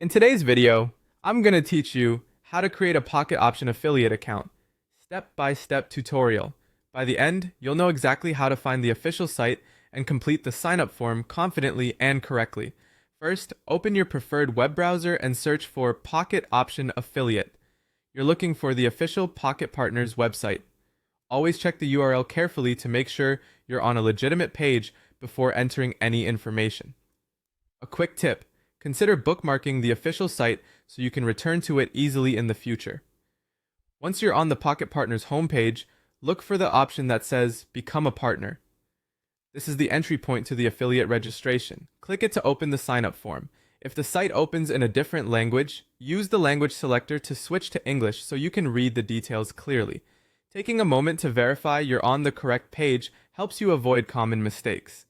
In today's video, I'm going to teach you how to create a Pocket Option affiliate account. Step-by-step tutorial. By the end, you'll know exactly how to find the official site and complete the sign-up form confidently and correctly. First, open your preferred web browser and search for Pocket Option Affiliate. You're looking for the official Pocket Partners website. Always check the URL carefully to make sure you're on a legitimate page before entering any information. A quick tip: consider bookmarking the official site so you can return to it easily in the future. Once you're on the Pocket Partners homepage, look for the option that says Become a Partner. This is the entry point to the affiliate registration. Click it to open the sign-up form. If the site opens in a different language, use the language selector to switch to English so you can read the details clearly. Taking a moment to verify you're on the correct page helps you avoid common mistakes.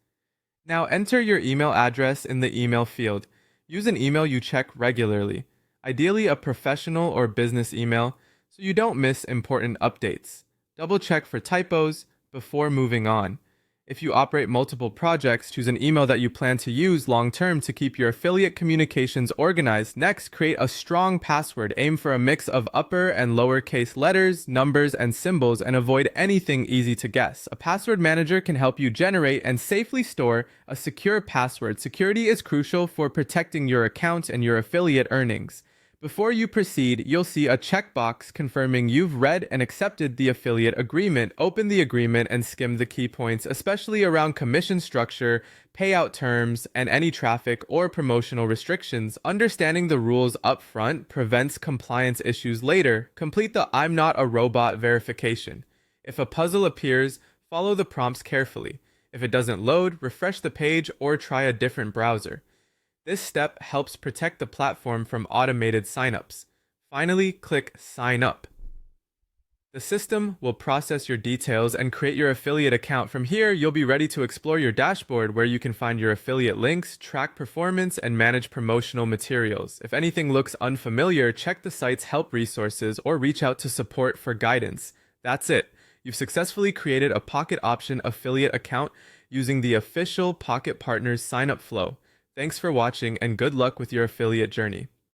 Now enter your email address in the email field. Use an email you check regularly, ideally a professional or business email, so you don't miss important updates. Double check for typos before moving on. If you operate multiple projects, choose an email that you plan to use long-term to keep your affiliate communications organized. Next, create a strong password. Aim for a mix of upper and lowercase letters, numbers, and symbols, and avoid anything easy to guess. A password manager can help you generate and safely store a secure password. Security is crucial for protecting your account and your affiliate earnings. Before you proceed, you'll see a checkbox confirming you've read and accepted the affiliate agreement. Open the agreement and skim the key points, especially around commission structure, payout terms, and any traffic or promotional restrictions. Understanding the rules up front prevents compliance issues later. Complete the I'm not a robot verification. If a puzzle appears, follow the prompts carefully. If it doesn't load, refresh the page or try a different browser. This step helps protect the platform from automated signups. Finally, click Sign Up. The system will process your details and create your affiliate account. From here, you'll be ready to explore your dashboard where you can find your affiliate links, track performance, and manage promotional materials. If anything looks unfamiliar, check the site's help resources or reach out to support for guidance. That's it. You've successfully created a Pocket Option affiliate account using the official Pocket Partners sign-up flow. Thanks for watching and good luck with your affiliate journey.